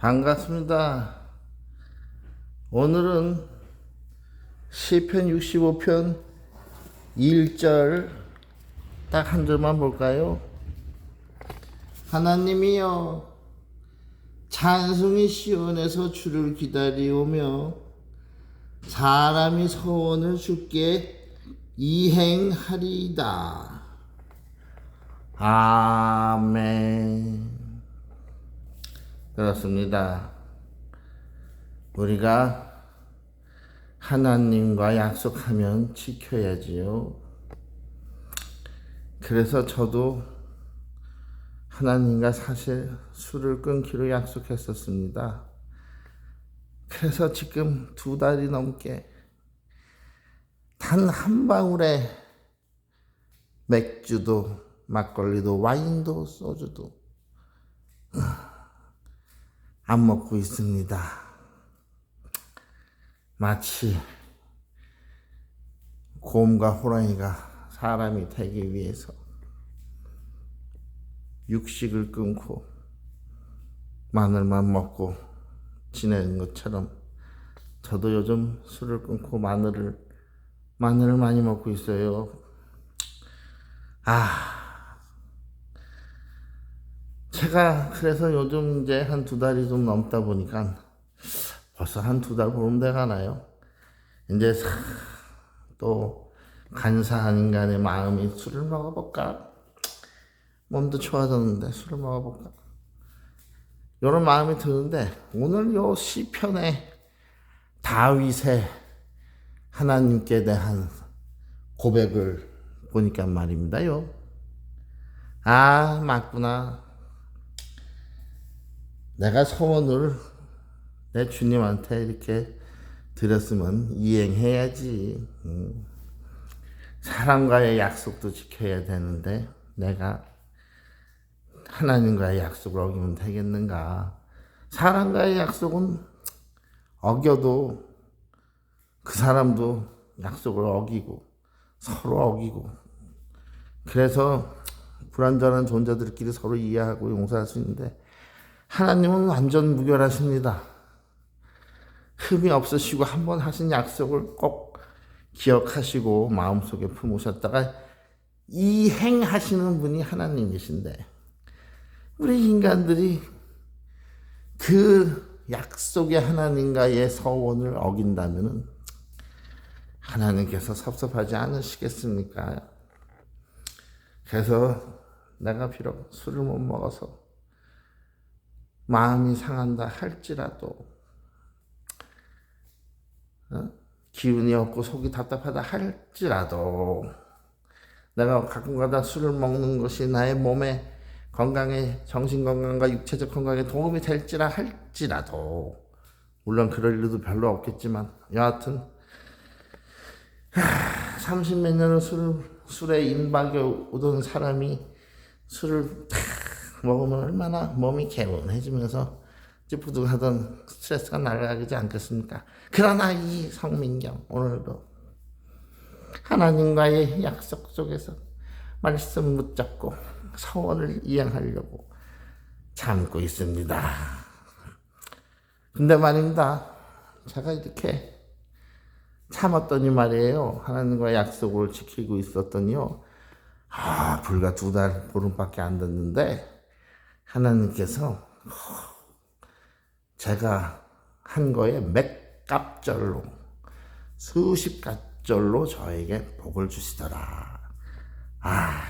반갑습니다. 오늘은 시편 65편 1절 딱 한 절만 볼까요? 하나님이여 찬송이 시온에서 주를 기다리오며 사람이 소원을 주께 이행하리이다. 아멘. 그렇습니다. 우리가 하나님과 약속하면 지켜야지요. 그래서 저도 하나님과 사실 술을 끊기로 약속했었습니다. 그래서 지금 2달이 넘게 단 한 방울의 맥주도 막걸리도 와인도 소주도 안 먹고 있습니다. 마치 곰과 호랑이가 사람이 되기 위해서 육식을 끊고 마늘만 먹고 지내는 것처럼 저도 요즘 술을 끊고 마늘을 많이 먹고 있어요. 제가 그래서 요즘 이제 한 2달이 좀 넘다 보니까 벌써 한 2달 보름 돼 가나요? 이제 또 간사한 인간의 마음이 술을 먹어볼까? 몸도 좋아졌는데 술을 먹어볼까? 이런 마음이 드는데 오늘 요 시편의 다윗의 하나님께 대한 고백을 보니까 말입니다요. 맞구나. 내가 소원을 내 주님한테 이렇게 드렸으면 이행해야지. 사람과의 약속도 지켜야 되는데 내가 하나님과의 약속을 어기면 되겠는가? 사람과의 약속은 어겨도 그 사람도 약속을 어기고 서로 어기고 그래서 불완전한 존재들끼리 서로 이해하고 용서할 수 있는데 하나님은 완전 무결하십니다. 흠이 없으시고 한번 하신 약속을 꼭 기억하시고 마음속에 품으셨다가 이행하시는 분이 하나님이신데 우리 인간들이 그 약속의 하나님과의 서원을 어긴다면 하나님께서 섭섭하지 않으시겠습니까? 그래서 내가 비록 술을 못 먹어서 마음이 상한다 할지라도 기운이 없고 속이 답답하다 할지라도 내가 가끔가다 술을 먹는 것이 나의 몸의 건강에 정신건강과 육체적 건강에 도움이 될지라 할지라도 물론 그럴 일도 별로 없겠지만 여하튼 30몇 년을 술에 임박해 오던 사람이 술을 탁 먹으면 얼마나 몸이 개운해지면서 찌뿌둥하던 스트레스가 날아가지 않겠습니까? 그러나 이 성민경 오늘도 하나님과의 약속 속에서 말씀 붙잡고 서원을 이행하려고 참고 있습니다. 근데 말입니다. 제가 이렇게 참았더니 말이에요. 하나님과의 약속을 지키고 있었더니요. 불과 2달 보름밖에 안 됐는데 하나님께서 제가 한 거에 몇 갑절로 수십 갑절로 저에게 복을 주시더라.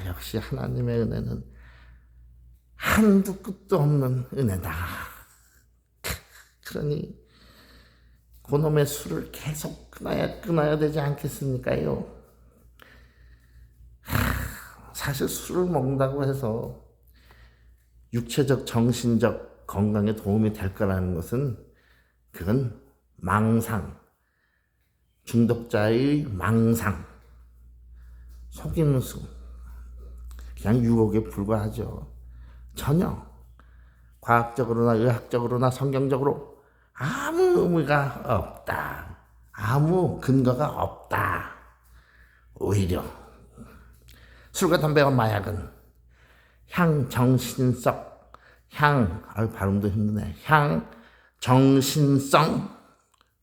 역시 하나님의 은혜는 한두 끝도 없는 은혜다. 그러니 그놈의 술을 계속 끊어야 되지 않겠습니까요? 사실 술을 먹는다고 해서 육체적, 정신적 건강에 도움이 될 거라는 것은 그건 망상, 중독자의 망상, 속임수, 그냥 유혹에 불과하죠. 전혀 과학적으로나 의학적으로나 성경적으로 아무 의미가 없다. 아무 근거가 없다. 오히려 술과 담배와 마약은 향정신성, 발음도 힘드네. 정신성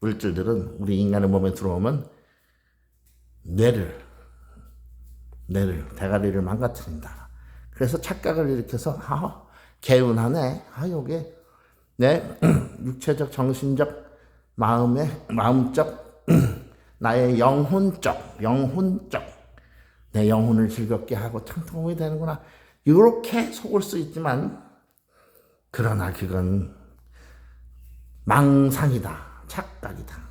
물질들은 우리 인간의 몸에 들어오면 뇌를 대가리를 망가뜨린다. 그래서 착각을 일으켜서 개운하네. 요게 내 육체적, 정신적, 마음적, 나의 영혼적 내 영혼을 즐겁게 하고 통통이 되는구나. 이렇게 속을 수 있지만 그러나 그건 망상이다. 착각이다.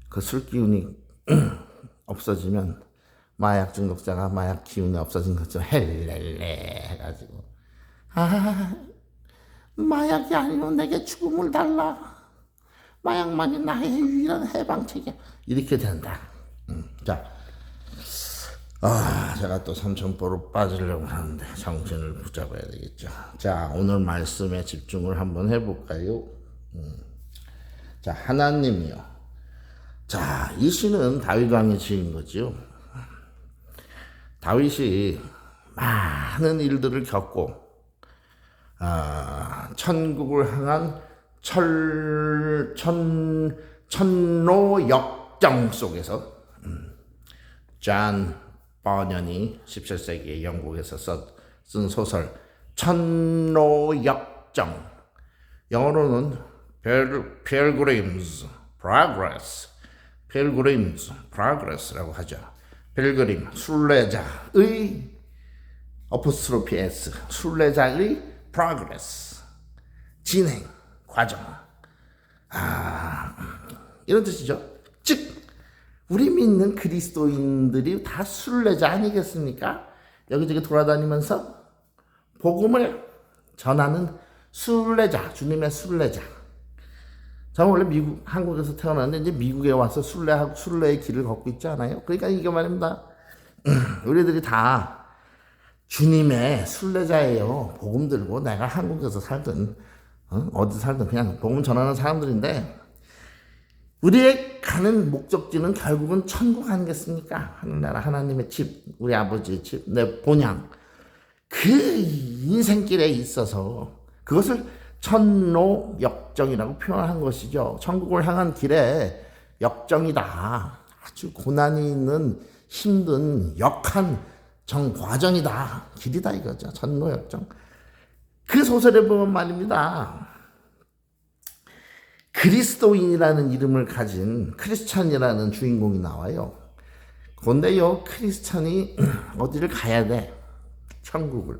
그 술 기운이 없어지면 마약 중독자가 마약 기운이 없어진 것처럼 헬렐레 해가지고 마약이 아니면 내게 죽음을 달라. 마약만이 나의 유일한 해방책이야. 이렇게 된다. 자, 제가 또 삼천포로 빠지려고 하는데 정신을 붙잡아야 되겠죠. 자, 오늘 말씀에 집중을 한번 해볼까요? 자, 하나님이요. 자, 이 시는 다윗 왕이 지은 거죠. 다윗이 많은 일들을 겪고 천국을 향한 천노역정 속에서 존 버년이 17세기 영국에서 쓴 소설 천노역정, 영어로는 Pilgrim's Progress라고 하죠. 필그림, 순례자의 어포스트로피 S, 순례자의 progress, 진행, 과정. 이런 뜻이죠. 즉, 우리 믿는 그리스도인들이 다 순례자 아니겠습니까? 여기저기 돌아다니면서 복음을 전하는 순례자, 주님의 순례자. 저는 원래 한국에서 태어났는데 이제 미국에 와서 순례의 길을 걷고 있지 않아요? 그러니까 이게 말입니다. 우리들이 다 주님의 순례자예요. 복음 들고 내가 한국에서 살든 어디 살든 그냥 복음 전하는 사람들인데, 우리의 가는 목적지는 결국은 천국 아니겠습니까? 하늘나라 하나님의 집, 우리 아버지의 집, 내 본향. 그 인생길에 있어서 그것을 천노역정이라고 표현한 것이죠. 천국을 향한 길에 역정이다. 아주 고난이 있는 힘든 역한 과정이다. 길이다 이거죠. 천노역정. 그 소설에 보면 말입니다. 그리스도인이라는 이름을 가진 크리스찬이라는 주인공이 나와요. 그런데요, 크리스찬이 어디를 가야 돼? 천국을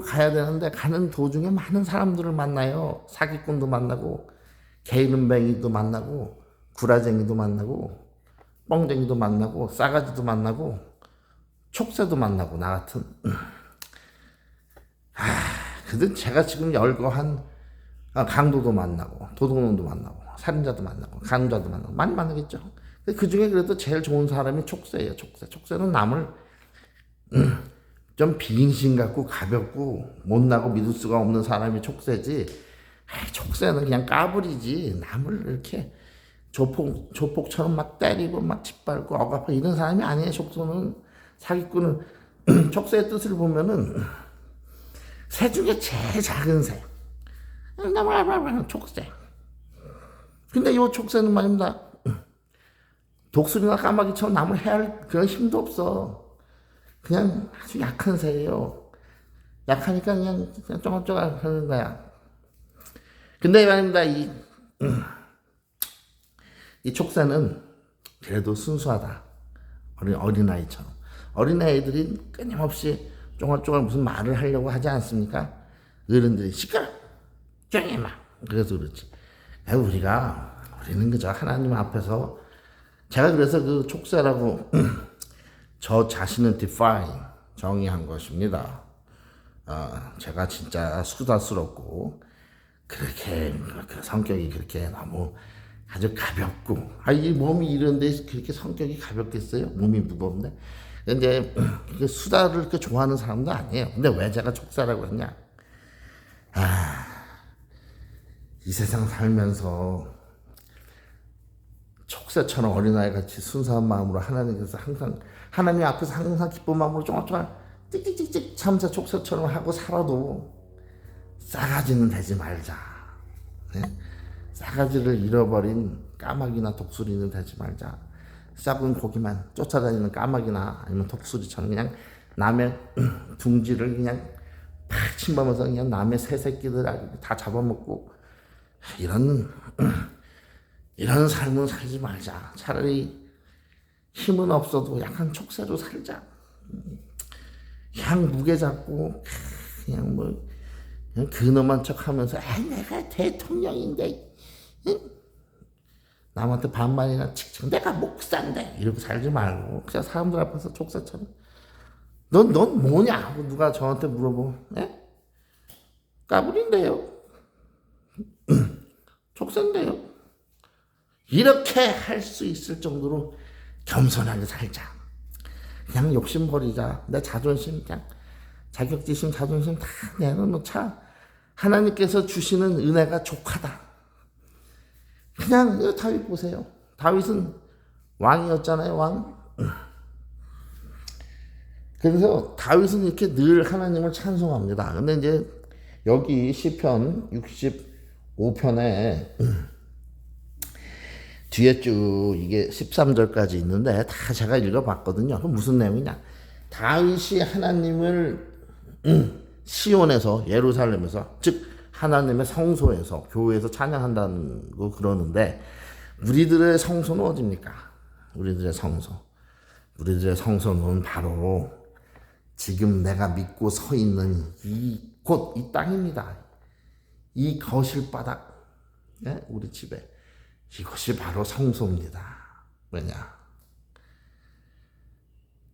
가야 되는데 가는 도중에 많은 사람들을 만나요. 사기꾼도 만나고, 게으름뱅이도 만나고, 구라쟁이도 만나고, 뻥쟁이도 만나고, 싸가지도 만나고, 촉새도 만나고, 나 같은. 근데 제가 지금 열거한 강도도 만나고, 도둑놈도 만나고, 살인자도 만나고, 간음자도 만나고, 많이 만나겠죠. 그 중에 그래도 제일 좋은 사람이 촉새예요. 촉새는 남을 좀 비인심 같고 가볍고 못나고 믿을 수가 없는 사람이 촉새지. 촉새는 그냥 까불이지. 남을 이렇게 조폭처럼 막 때리고 막 짓밟고 억압하고 이런 사람이 아니에요. 촉새는. 사기꾼은 촉새의 뜻을 보면은 새 중에 제일 작은 새. 촉새. 근데 이 촉새는 말입니다. 독수리나 까마귀처럼 남을 해할 그런 힘도 없어. 그냥 아주 약한 새예요. 약하니까 그냥 쪼글쪼글 하는 거야. 근데 말입니다. 이 촉새는 그래도 순수하다. 어린아이처럼. 어린아이들이 끊임없이 쪼글쪼글 무슨 말을 하려고 하지 않습니까? 어른들이 시끄러! 쫑해 마! 그래서 그렇지. 우리는 그저 하나님 앞에서, 제가 그래서 그 촉새라고 저 자신을 정의한 것입니다. 제가 진짜 수다스럽고 그렇게 성격이 그렇게 너무 아주 가볍고, 이 몸이 이런데 그렇게 성격이 가볍겠어요? 몸이 무거운데. 근데 수다를 그렇게 좋아하는 사람도 아니에요. 근데 왜 제가 촉새라고 했냐? 이 세상 살면서 촉새처럼 어린아이 같이 순수한 마음으로 하나님 앞에서 항상 기쁜 마음으로 쫑쫑 찍찍찍찍 참새 촉새처럼 하고 살아도 싸가지는 되지 말자. 네? 싸가지를 잃어버린 까마귀나 독수리는 되지 말자. 썩은 고기만 쫓아다니는 까마귀나 아니면 독수리처럼 그냥 남의 둥지를 그냥 팍 침범해서 그냥 남의 새새끼들 다 잡아먹고 이런 삶은 살지 말자. 차라리 힘은 없어도 약간 족쇄로 살자. 그냥 무게 잡고 그냥 뭐 그냥 근엄한 척하면서 내가 대통령인데 남한테 반말이나 칙칙 내가 목사인데 이러고 살지 말고 그냥 사람들 앞에서 족쇄처럼 넌 뭐냐 하고 누가 저한테 물어보 까불인데요 족쇄인데요 이렇게 할 수 있을 정도로 겸손하게 살자. 그냥 욕심 버리자. 내 자존심 그냥 자격지심 자존심 다 내려놓자. 하나님께서 주시는 은혜가 족하다. 그냥 다윗 보세요. 다윗은 왕이었잖아요. 왕. 그래서 다윗은 이렇게 늘 하나님을 찬송합니다. 근데 이제 여기 시편 65편에 뒤에 쭉 이게 13절까지 있는데 다 제가 읽어봤거든요. 그럼 무슨 내용이냐? 다윗이 하나님을 시온에서 예루살렘에서 즉 하나님의 성소에서 교회에서 찬양한다는 거 그러는데 우리들의 성소는 어디입니까? 우리들의 성소는 바로 지금 내가 믿고 서 있는 이 땅입니다. 이 거실 바닥, 네? 우리 집에 이것이 바로 성소입니다. 왜냐?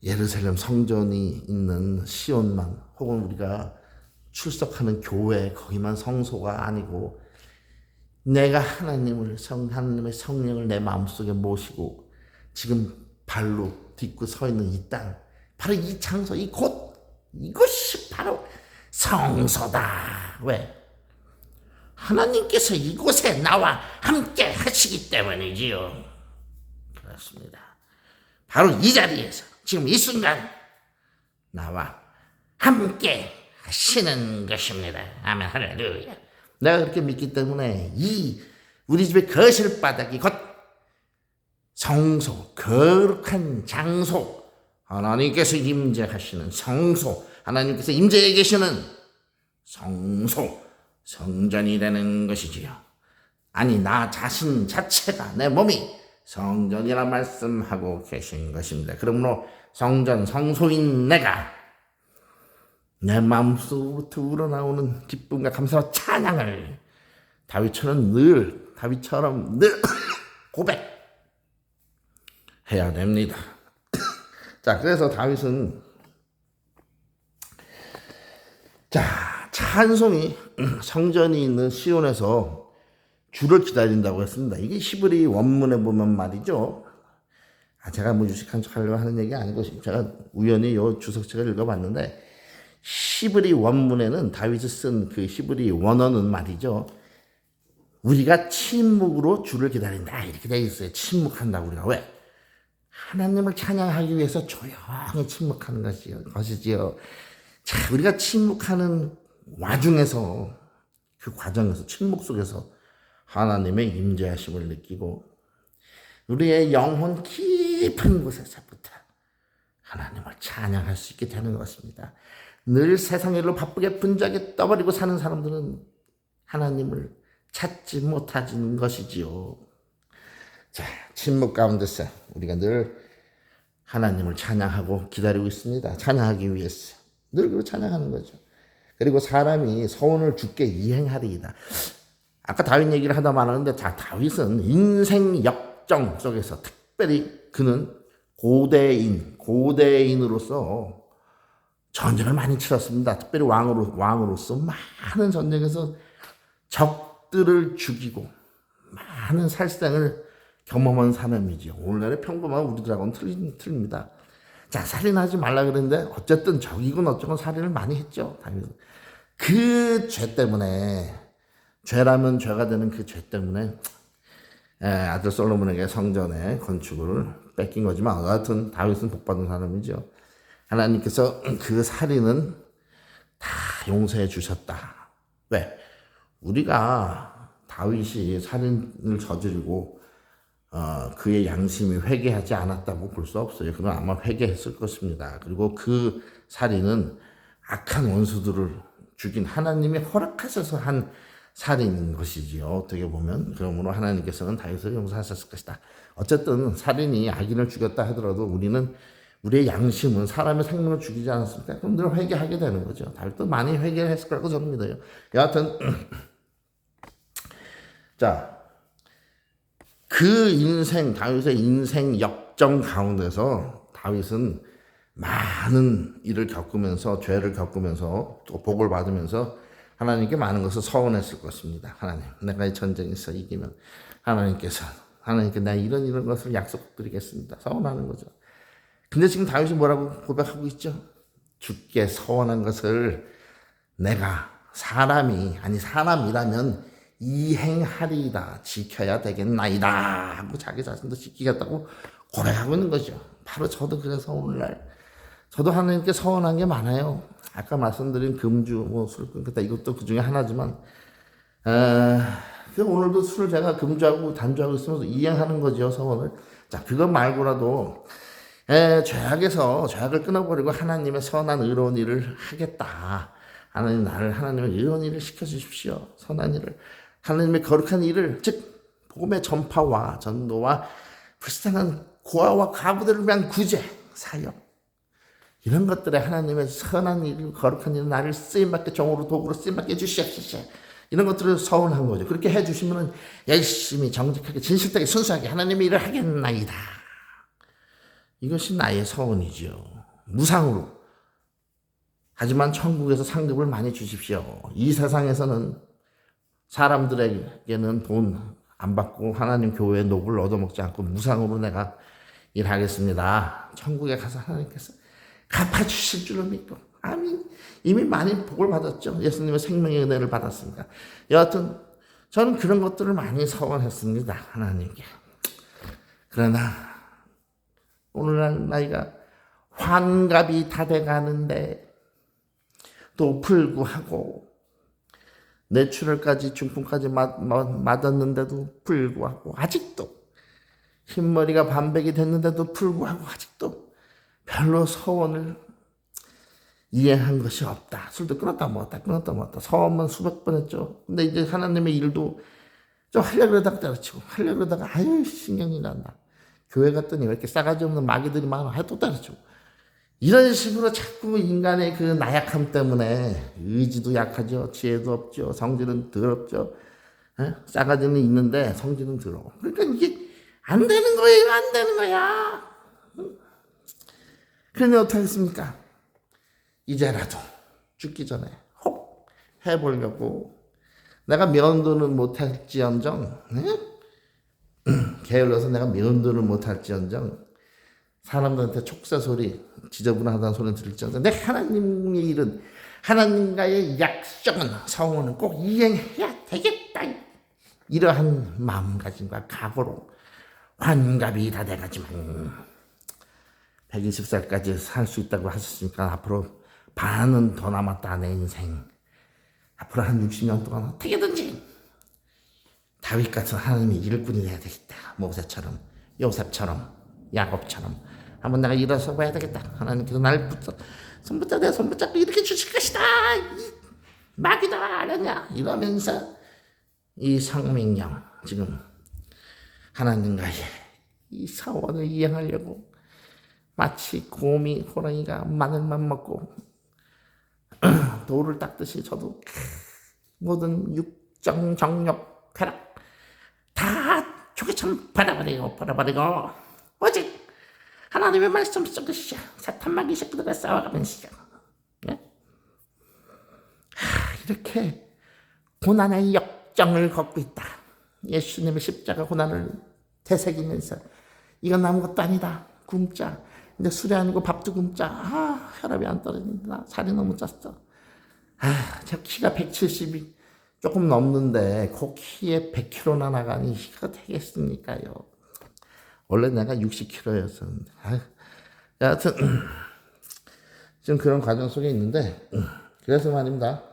예루살렘 성전이 있는 시온만 혹은 우리가 출석하는 교회 거기만 성소가 아니고 내가 하나님의 성령을 내 마음속에 모시고 지금 발로 딛고 서 있는 이 땅 바로 이 장소 이것이 바로 성소다. 왜? 하나님께서 이곳에 나와 함께 하시기 때문이지요. 그렇습니다. 바로 이 자리에서 지금 이 순간 나와 함께 하시는 것입니다. 아멘 할렐루야. 내가 그렇게 믿기 때문에 이 우리 집의 거실 바닥이 곧 성소, 거룩한 장소, 하나님께서 임재하시는 성소, 하나님께서 임재해 계시는 성소, 성전이 되는 것이지요. 아니 나 자신 자체가 내 몸이 성전이라 말씀하고 계신 것입니다. 그러므로 성전 성소인 내가 내 마음속부터 우러나오는 기쁨과 감사와 찬양을 다윗처럼 늘 고백해야 됩니다. 자, 그래서 다윗은 찬송이 성전이 있는 시온에서 주를 기다린다고 했습니다. 이게 히브리 원문에 보면 말이죠. 제가 뭐 유식한 척 하려고 하는 얘기 아니고 제가 우연히 요 주석책을 읽어봤는데 히브리 원문에는 다윗이 쓴 그 히브리 원어는 말이죠. 우리가 침묵으로 주를 기다린다 이렇게 되어 있어요. 침묵한다고 우리가 왜? 하나님을 찬양하기 위해서 조용히 침묵하는 것이지요. 자, 우리가 침묵하는 와중에서 그 과정에서 침묵 속에서 하나님의 임재하심을 느끼고 우리의 영혼 깊은 곳에서부터 하나님을 찬양할 수 있게 되는 것입니다. 늘 세상 일로 바쁘게 분주하게 떠버리고 사는 사람들은 하나님을 찾지 못하는 것이지요. 자, 침묵 가운데서 우리가 늘 하나님을 찬양하고 기다리고 있습니다. 찬양하기 위해서 늘 그렇게 찬양하는 거죠. 그리고 사람이 소원을 주께 이행하리이다. 아까 다윗 얘기를 하다 말았는데 다윗은 인생 역정 속에서 특별히 그는 고대인으로서 전쟁을 많이 치렀습니다. 특별히 왕으로서 많은 전쟁에서 적들을 죽이고 많은 살생을 경험한 사람이지요. 오늘날의 평범한 우리들하고는 틀립니다. 자, 살인하지 말라 그랬는데 어쨌든 적이건 어쩌건 살인을 많이 했죠. 그 죄 때문에 죄라면 죄가 되는 그 죄 때문에 아들 솔로몬에게 성전의 건축을 뺏긴 거지만 하여튼 다윗은 복받은 사람이죠. 하나님께서 그 살인은 다 용서해 주셨다. 왜? 우리가 다윗이 살인을 저지르고 그의 양심이 회개하지 않았다고 볼 수 없어요. 그건 아마 회개했을 것입니다. 그리고 그 살인은 악한 원수들을 죽인 하나님이 허락하셔서 한 살인인 것이지요. 어떻게 보면 그러므로 하나님께서는 다윗을 용서하셨을 것이다. 어쨌든 살인이 악인을 죽였다 하더라도 우리는 우리의 양심은 사람의 생명을 죽이지 않았습니까? 그럼 늘 회개하게 되는 거죠. 다윗도 많이 회개를 했을 거라고 저는 믿어요. 여하튼 자, 그 인생, 다윗의 인생 역정 가운데서 다윗은 많은 일을 겪으면서 죄를 겪으면서 또 복을 받으면서 하나님께 많은 것을 서원했을 것입니다. 하나님, 내가 이 전쟁에서 이기면 하나님께 내가 이런 것을 약속드리겠습니다. 서원하는 거죠. 근데 지금 다윗이 뭐라고 고백하고 있죠? 주께 서원한 것을 내가 사람이라면 이행하리이다, 지켜야 되겠나이다 하고 자기 자신도 지키겠다고 고백하고 있는 거죠. 바로 저도 그래서 오늘날 저도 하나님께 서원한 게 많아요. 아까 말씀드린 금주, 술 끊겠다 이것도 그 중에 하나지만 오늘도 술을 제가 금주하고 단주하고 있으면서 이행하는 거죠, 서원을. 자, 그것 말고라도 죄악을 끊어버리고 하나님의 선한 의로운 일을 하겠다. 하나님 나를 하나님의 의로운 일을 시켜주십시오. 선한 일을, 하나님의 거룩한 일을, 즉 복음의 전파와 전도와 불쌍한 고아와 과부들을 위한 구제, 사역, 이런 것들에 하나님의 선한 일, 거룩한 일, 나를 쓰임받게, 종으로 도구로 쓰임받게 해주시옵소서. 이런 것들을 서운한 거죠. 그렇게 해주시면 열심히 정직하게 진실되게 순수하게 하나님의 일을 하겠나이다. 이것이 나의 서원이죠. 무상으로. 하지만 천국에서 상급을 많이 주십시오. 이 세상에서는 사람들에게는 돈 안 받고 하나님 교회의 녹을 얻어먹지 않고 무상으로 내가 일하겠습니다. 천국에 가서 하나님께서 갚아주실 줄을 믿고, 아멘. 이미 많이 복을 받았죠. 예수님의 생명의 은혜를 받았습니다. 여하튼 저는 그런 것들을 많이 서원했습니다. 하나님께. 그러나 오늘날 나이가 환갑이 다 돼가는데 또 불구하고 뇌출혈까지 중풍까지 맞았는데도 불구하고 아직도 흰머리가 반백이 됐는데도 불구하고 아직도 별로 서원을 이행한 것이 없다. 술도 끊었다 먹었다 서원만 수백 번 했죠. 근데 이제 하나님의 일도 좀 하려고 그러다가 때려치고 하려고 그러다가 아유 신경이 난다. 교회 갔더니 왜 이렇게 싸가지 없는 마귀들이 많아. 또 때려치고. 이런 식으로 자꾸 인간의 그 나약함 때문에 의지도 약하죠. 지혜도 없죠. 성질은 더럽죠. 싸가지는 있는데 성질은 더러워. 그러니까 이게 안 되는 거예요. 안 되는 거야. 그러니 어떡하겠습니까? 이제라도 죽기 전에 혹 해보려고 내가 면도는 못할지언정 게을러서 내가 면도를 못할지언정 사람들한테 촉새 소리, 지저분하다는 소리를 들을지언정 내 하나님의 일은, 하나님과의 약속은, 서원은 꼭 이행해야 되겠다. 이러한 마음가짐과 각오로 환갑이 다 돼가지만 120살까지 살 수 있다고 하셨으니까 앞으로 반은 더 남았다. 내 인생 앞으로 한 60년 동안 어떻게든지 다윗 같은 하나님의 일꾼이 돼야 되겠다. 모세처럼, 요셉처럼, 야곱처럼 한번 내가 일어서 봐야 되겠다. 하나님께서 나를 내 손 붙잡고 이렇게 주실 것이다. 마귀다 알았냐? 이러면서 이 성민영 지금 하나님과의 이 사원을 이행하려고 마치 곰이 호랑이가 마늘만 먹고 돌을 닦듯이 저도 모든 육정 정력 쾌락 다 조개처럼 받아버리고 오직 하나님의 말씀 속에서 사탄 마귀 새끼들과 싸워가면서 이렇게 고난의 역정을 걷고 있다. 예수님의 십자가 고난을 되새기면서 이건 아무것도 아니다. 굶자. 근데 술이 아니고 밥도 굶자. 혈압이 안 떨어진다. 살이 너무 쪘어. 제 키가 170이 조금 넘는데 그 키에 100kg나 나가니 이거 되겠습니까요? 원래 내가 60kg였었는데. 여하튼 지금 그런 과정 속에 있는데 그래서 말입니다.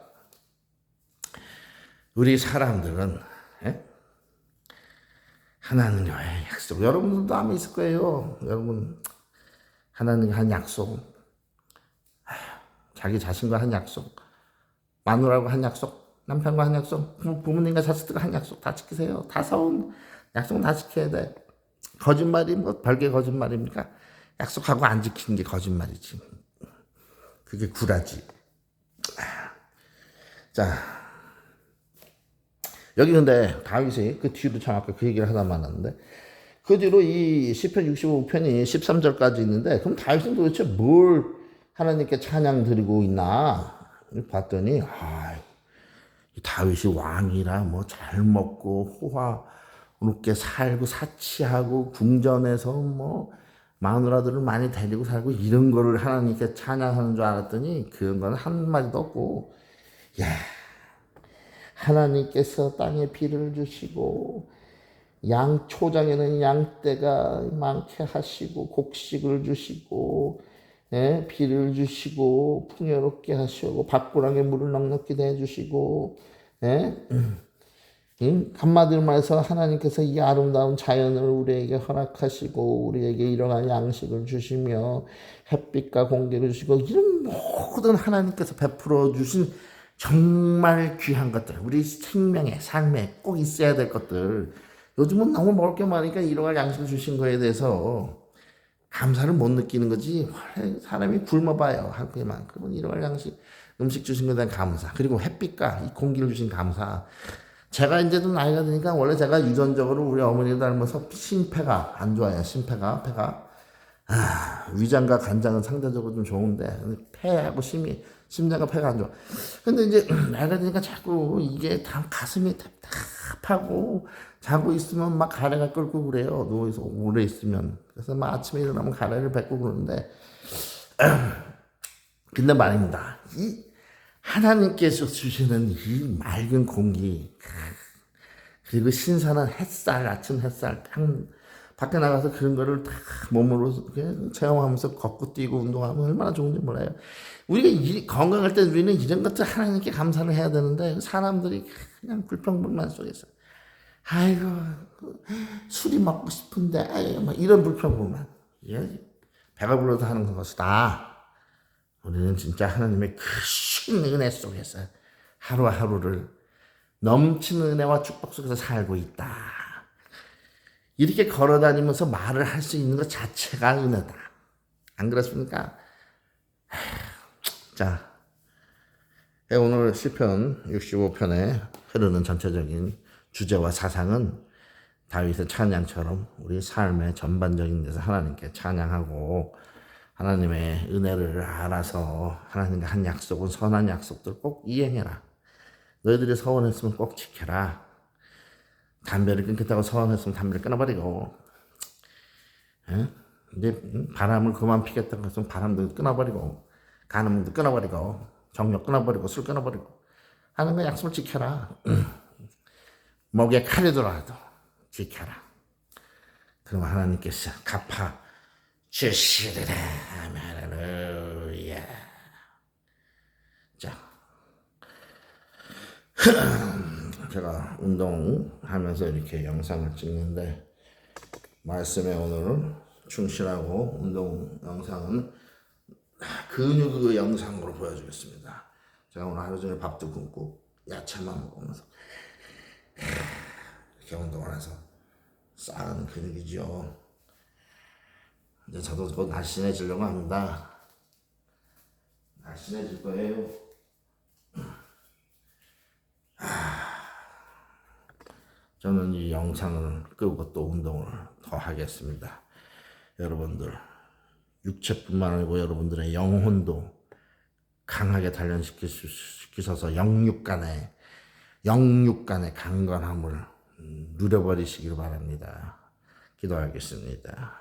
우리 사람들은 예? 하나님과의 약속. 여러분들도 아마 있을 거예요. 여러분 하나님과 한 약속, 자기 자신과 한 약속, 마누라하고 한 약속, 남편과 한 약속, 부모님과 자식들과 한 약속 다 지키세요. 다 사온 약속 다 지켜야 돼. 거짓말이 뭐 별게 거짓말입니까? 약속하고 안 지키는 게 거짓말이지. 그게 구라지. 자, 여기 근데 다윗이 그 뒤로 참 아까 그 얘기를 하다 말았는데 그 뒤로 이 시편 65편이 13절까지 있는데 그럼 다윗은 도대체 뭘 하나님께 찬양 드리고 있나 봤더니 다윗이 왕이라 뭐 잘 먹고 호화롭게 살고 사치하고 궁전에서 뭐 마누라들을 많이 데리고 살고 이런 거를 하나님께 찬양하는 줄 알았더니 그런 건 한마디도 없고 야 하나님께서 땅에 비를 주시고 초장에는 양떼가 많게 하시고 곡식을 주시고 비를 주시고 풍요롭게 하시고 밭고랑에 물을 넉넉히 내주시고 한마디로 말해서 하나님께서 이 아름다운 자연을 우리에게 허락하시고 우리에게 이러한 양식을 주시며 햇빛과 공기를 주시고 이런 모든 하나님께서 베풀어 주신 정말 귀한 것들, 우리 생명에 삶에 꼭 있어야 될 것들. 요즘은 너무 먹을 게 많으니까 이러한 양식을 주신 거에 대해서 감사를 못 느끼는 거지. 사람이 굶어봐요. 할 게만. 그러면 이러한 양식, 음식 주신 것에 대한 감사. 그리고 햇빛과 이 공기를 주신 감사. 제가 이제도 나이가 드니까 원래 제가 유전적으로 우리 어머니 닮아서 심폐가 안 좋아요. 폐가. 위장과 간장은 상대적으로 좀 좋은데 폐하고 심장과 폐가 안 좋아. 근데 이제 나이가 드니까 자꾸 이게 다 가슴이 답답하고 자고 있으면 막 가래가 끓고 그래요. 누워서 오래 있으면. 그래서 막 아침에 일어나면 가래를 뱉고 그러는데 근데 말입니다. 이 하나님께서 주시는 이 맑은 공기 그리고 신선한 햇살, 아침 햇살, 밖에 나가서 그런 거를 다 몸으로 체험하면서 걷고 뛰고 운동하면 얼마나 좋은지 몰라요. 우리가 건강할 때 우리는 이런 것들 하나님께 감사를 해야 되는데 사람들이 그냥 불평불만 속에서 아이고 술이 먹고 싶은데 아이고 막 이런 불평불만 배가 불러서 하는 것이다. 우리는 진짜 하나님의 크신 은혜 속에서 하루하루를 넘치는 은혜와 축복 속에서 살고 있다. 이렇게 걸어다니면서 말을 할 수 있는 것 자체가 은혜다. 안 그렇습니까? 자, 오늘 시편 65편에 흐르는 전체적인 주제와 사상은 다윗의 찬양처럼 우리 삶의 전반적인 데서 하나님께 찬양하고 하나님의 은혜를 알아서 하나님과 한 약속은 선한 약속들 꼭 이행해라. 너희들이 서원했으면 꼭 지켜라. 담배를 끊겠다고 서원했으면 담배를 끊어버리고 이제 바람을 그만 피겠다고 했으면 바람도 끊어버리고 간음도 끊어버리고 정력 끊어버리고 술 끊어버리고 하나님의 약속을 지켜라. 목에 칼이 들어와도 지켜라. 그럼 하나님께서 갚아 주시리라. 할렐루야. 자, 제가 운동하면서 이렇게 영상을 찍는데 말씀에 오늘 충실하고 운동 영상은 근육 영상으로 보여주겠습니다. 제가 오늘 하루 종일 밥도 굶고 야채만 먹으면서 이렇게 운동을 해서 쌓은 근육이죠. 이제 저도 곧 날씬해지려고 합니다. 날씬해질 거예요. 저는 이 영상을 끄고 또 운동을 더 하겠습니다. 여러분들 육체뿐만 아니고 여러분들의 영혼도 강하게 단련시키셔서 영육 간의 강건함을 누려버리시길 바랍니다. 기도하겠습니다.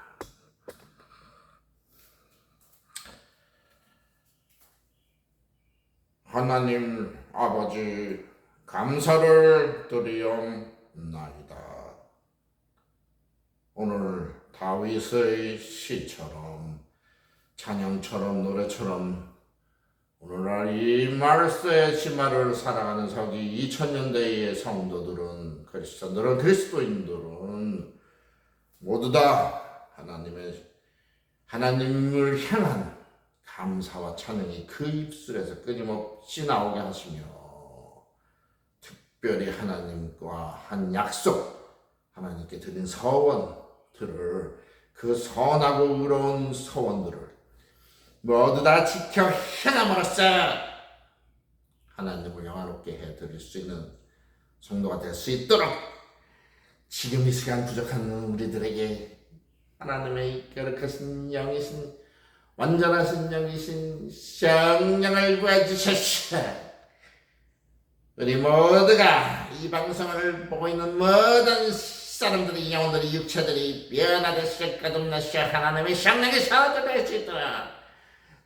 하나님 아버지 감사를 드리옵나이다. 오늘 다윗의 시처럼 찬양처럼 노래처럼 오늘날 이 말세의 치마를 살아가는 서기 2000년대의 성도들은, 크리스천들은, 그리스도인들은 모두 다 하나님을 향한 감사와 찬양이 그 입술에서 끊임없이 나오게 하시며, 특별히 하나님과 한 약속, 하나님께 드린 서원들을, 그 선하고 의로운 서원들을 모두 다 지켜 행함으로써 하나님을 영화롭게 해드릴 수 있는 성도가 될 수 있도록 지금 이 시간 부족한 우리들에게 하나님의 거룩하신 영이신, 완전하신 영이신 성령을 부어주셨시오. 우리 모두가 이 방송을 보고 있는 모든 사람들이, 영혼들이, 육체들이 변화되시고 거듭나시고 하나님의 성령이 서도될 수 있도록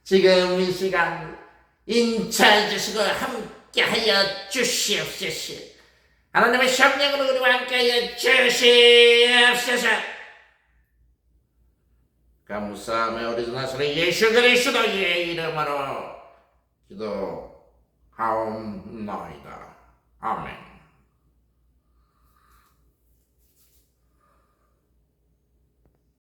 지금 이 시간 인차해 주시고 함께하여 주시옵소서. 하나님의 성령으로 우리와 함께하여 주시옵소서. 감사하며 우리 주 나사렛 예수 그리스도의 이름으로 기도하옵나이다. 아멘.